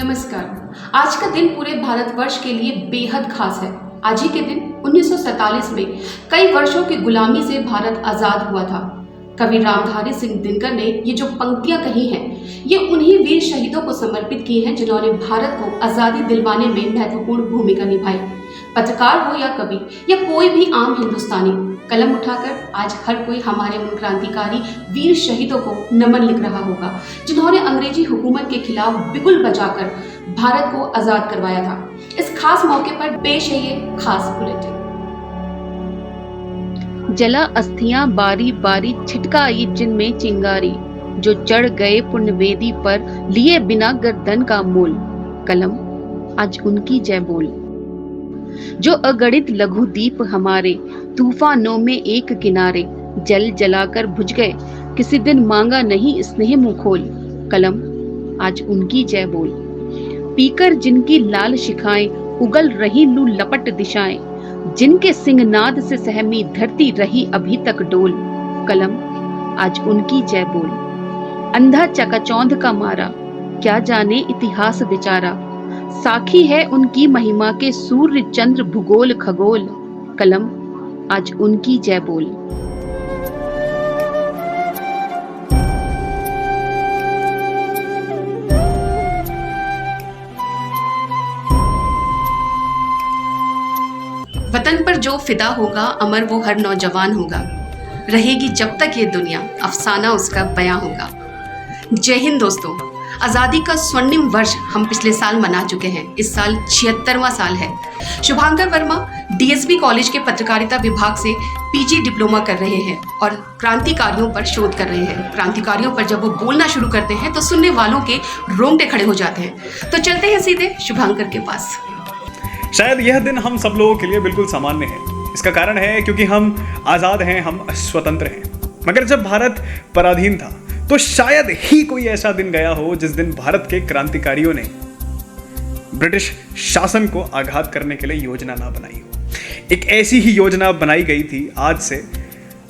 नमस्कार। आज का दिन पूरे भारतवर्ष के लिए बेहद खास है। आज ही के दिन 1947 में कई वर्षों की गुलामी से भारत आजाद हुआ था। कवि रामधारी सिंह दिनकर ने ये जो पंक्तियां कही हैं, ये उन्हीं वीर शहीदों को समर्पित की हैं जिन्होंने भारत को आजादी दिलवाने में महत्वपूर्ण भूमिका निभाई। पत्रकार हो या कवि या कोई भी आम हिंदुस्तानी, कलम उठाकर आज हर कोई हमारे उन क्रांतिकारी वीर शहीदों को नमन लिख रहा होगा जिन्होंने अंग्रेजी हुकूमत के खिलाफ बिगुल बजाकर भारत को आजाद करवाया था। इस खास मौके पर पेश है ये खास बुलेटिन। जला अस्थियां बारी बारी छिटकाई जिनमें चिंगारी, जो चढ़ गए पुण्य वेदी पर लिए बिना गर्दन का मोल। कलम आज उनकी जय बोल। जो अगणित लघु दीप हमारे तूफानों में एक किनारे, जल जलाकर बुझ गए किसी दिन मांगा नहीं स्नेह मुंह खोल। कलम आज उनकी जय बोल। पीकर जिनकी लाल शिखाएं उगल रही लू लपट दिशाएं, जिनके सिंहनाद से सहमी धरती रही अभी तक डोल। कलम आज उनकी जय बोल। अंधा चकाचौंध का मारा क्या जाने इतिहास बेचारा, साखी है उनकी महिमा के सूर्य चंद्र भूगोल खगोल। कलम आज उनकी जय बोल। वतन पर जो फिदा होगा अमर वो हर नौजवान होगा, रहेगी जब तक ये दुनिया अफसाना उसका बयां होगा। जय हिंद दोस्तों। आज़ादी का स्वर्णिम वर्ष हम पिछले साल मना चुके हैं। इस साल 76वां साल है। शुभांकर वर्मा डीएसपी कॉलेज के पत्रकारिता विभाग से पीजी डिप्लोमा कर रहे हैं और क्रांतिकारियों पर शोध कर रहे हैं। क्रांतिकारियों पर जब वो बोलना शुरू करते हैं तो सुनने वालों के रोंगटे खड़े हो जाते हैं। तो चलते हैं सीधे शुभांकर के पास। शायद यह दिन हम सब लोगों के लिए बिल्कुल सामान्य है। इसका कारण है क्योंकि हम आज़ाद हैं, हम स्वतंत्र हैं। मगर जब भारत पराधीन था तो शायद ही कोई ऐसा दिन गया हो जिस दिन भारत के क्रांतिकारियों ने ब्रिटिश शासन को आघात करने के लिए योजना ना बनाई हो। एक ऐसी ही योजना बनाई गई थी आज से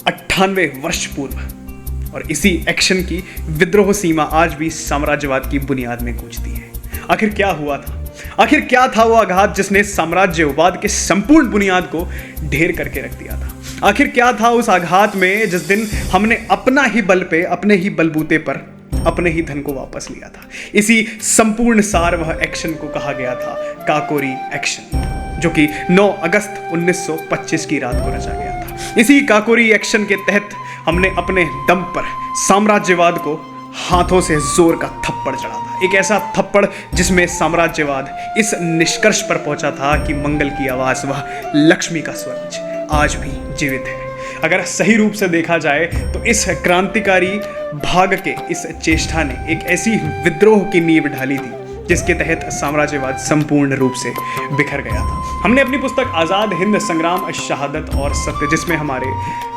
98 वर्ष पूर्व, और इसी एक्शन की विद्रोह सीमा आज भी साम्राज्यवाद की बुनियाद में गूंजती है। आखिर क्या हुआ था? आखिर क्या था वो आघात जिसने साम्राज्यवाद के संपूर्ण बुनियाद को ढेर करके रख दिया था? आखिर क्या था उस आघात में जिस दिन हमने अपना ही बल पे, अपने ही बलबूते पर अपने ही धन को वापस लिया था? इसी संपूर्ण सार वह एक्शन को कहा गया था काकोरी एक्शन, जो कि 9 अगस्त 1925 की रात को रचा गया था। इसी काकोरी एक्शन के तहत हमने अपने दम पर साम्राज्यवाद को हाथों से जोर का थप्पड़ चढ़ा था। एक ऐसा थप्पड़ जिसमें साम्राज्यवाद इस निष्कर्ष पर पहुंचा था कि मंगल की आवाज, वह लक्ष्मी का स्वर आज भी जीवित है। अगर सही रूप से देखा जाए तो इस क्रांतिकारी भाग के इस चेष्टा ने एक ऐसी विद्रोह की नींव ढाली थी जिसके तहत साम्राज्यवाद संपूर्ण रूप से बिखर गया था। हमने अपनी पुस्तक आज़ाद हिंद संग्राम शहादत और सत्य, जिसमें हमारे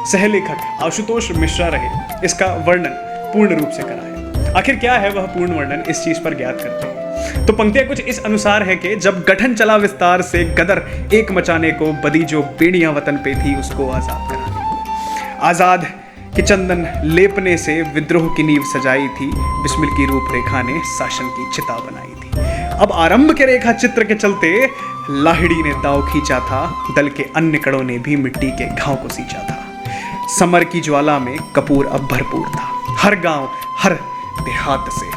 सहलेखक आशुतोष मिश्रा रहे, इसका वर्णन पूर्ण रूप से करा है। आखिर क्या है वह पूर्ण वर्णन, इस चीज पर ज्ञात करते हैं तो पंक्तियां कुछ इस अनुसार है कि जब गठन चला विस्तार से गदर एक मचाने को, बदी जो बेड़ियां वतन पे थी उसको आजाद कराने को। आजाद के चंदन लेपने से विद्रोह की नींव सजाई थी, बिस्मिल की रूपरेखा ने शासन की चिता बनाई थी। अब आरंभ के रेखा चित्र के चलते लाहिड़ी ने दाव खींचा था, दल के अन्य कड़ों ने भी मिट्टी के घाव को सींचा था। समर की ज्वाला में कपूर अब भरपूर था, हर गांव हर देहात से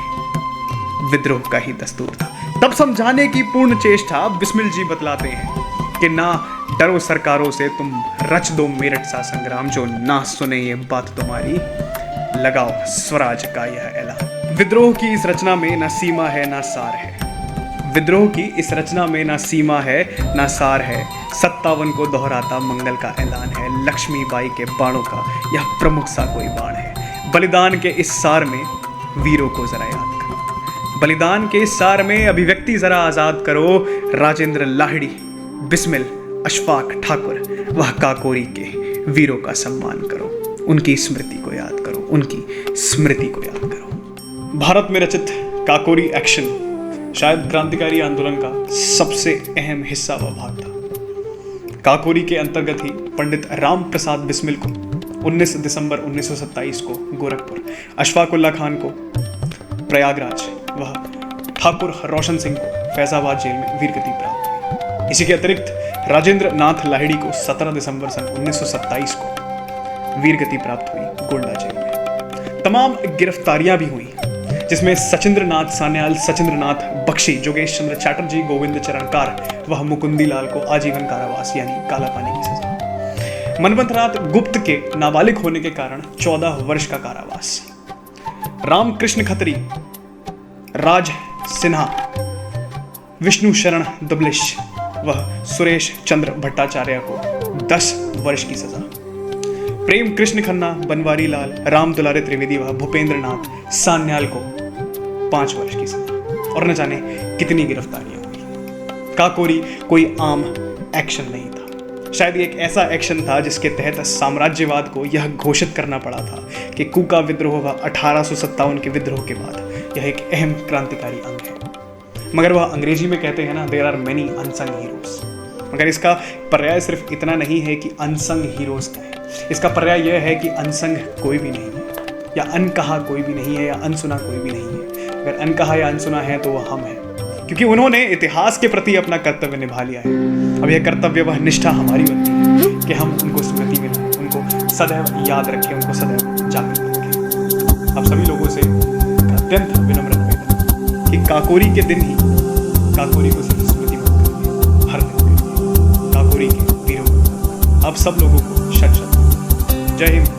विद्रोह का ही दस्तूर था। तब समझाने की पूर्ण चेष्टा बिस्मिल जी बतलाते हैं कि ना डरो सरकारों से, तुम रच दो मेरठ सा संग्राम, जो ना सुने ये बात तुम्हारी, लगाओ स्वराज का यह ऐलान। विद्रोह की इस रचना में ना सीमा है ना सार है। विद्रोह की इस रचना में ना सीमा है ना सार है। 57 को दोहराता मंगल का ऐलान है। लक्ष्मीबाई के बाणों का यह प्रमुख सा कोई बाण है। बलिदान के इस सार में वीरों को जरा याद करो। बलिदान के इस सार में अभिव्यक्ति जरा आजाद करो। राजेंद्र लाहिड़ी, बिस्मिल, अशफाक ठाकुर, वह काकोरी के वीरों का सम्मान करो। उनकी स्मृति को याद करो, उनकी स्मृति को याद करो। भारत में रचित काकोरी एक्शन शायद क्रांतिकारी आंदोलन का सबसे अहम हिस्सा व भाग था। काकोरी के अंतर्गत ही पंडित राम प्रसाद बिस्मिल को 19 दिसंबर 1927 को गोरखपुर, अशफाकुल्ला खान को प्रयागराज, वह ठाकुर रोशन सिंह को फैजाबाद जेल में वीरगति प्राप्त हुई। इसी के अतिरिक्त राजेंद्र नाथ लाहिड़ी को 17 दिसंबर सन 1927 को वीरगति प्राप्त हुई गोंडा जेल में। तमाम गिरफ्तारियां भी हुई, जिसमें सचिंद्र नाथ सान्याल, सचिंद्र नाथ बख्शी, जोगेश चंद्र चैटर्जी, गोविंद चरणकार व मुकुंदी लाल को आजीवन कारावास यानी काला पानी की सजा। मनवंतनाथ गुप्त के नाबालिग होने के कारण 14 वर्ष का कारावास। रामकृष्ण खत्री, राज सिन्हा, विष्णु शरण दुबलिश व सुरेश चंद्र भट्टाचार्य को 10 वर्ष की सजा। प्रेम कृष्ण खन्ना, बनवारी लाल, राम दुलारे त्रिवेदी व भूपेंद्र नाथ सान्याल को 5 वर्ष की सजा। और न जाने कितनी गिरफ्तारियां हुई। काकोरी कोई आम एक्शन नहीं था, शायद एक ऐसा एक्शन था जिसके तहत साम्राज्यवाद को यह घोषित करना पड़ा था कि कूका विद्रोह व 1857 के विद्रोह के बाद यह एक अहम क्रांतिकारी अंग है। मगर वह अंग्रेजी में कहते हैं ना, there are many unsung heroes. मगर इसका पर्याय सिर्फ इतना नहीं है कि अनसंग हीरोज है, इसका पर्याय यह है कि अनसंग कोई भी नहीं है, या अनकहा कोई भी नहीं है, या अनसुना कोई भी नहीं है। अगर अनकहा या अनसुना है तो वह हम हैं, क्योंकि उन्होंने इतिहास के प्रति अपना कर्तव्य निभा लिया है। अब यह कर्तव्य, वह निष्ठा हमारी बनती है कि हम उनको स्मृति में लाएं, उनको सदैव याद रखें, उनको सदैव जागृत रखें। अब सभी लोगों से अत्यंत विनम्र निवेदन कि काकोरी के दिन ही काकोरी को सिर्फ स्मृति मत करिए, हर दिन करिए काकोरी के वीरों। अब सब लोगों को शत शत जय हिंद।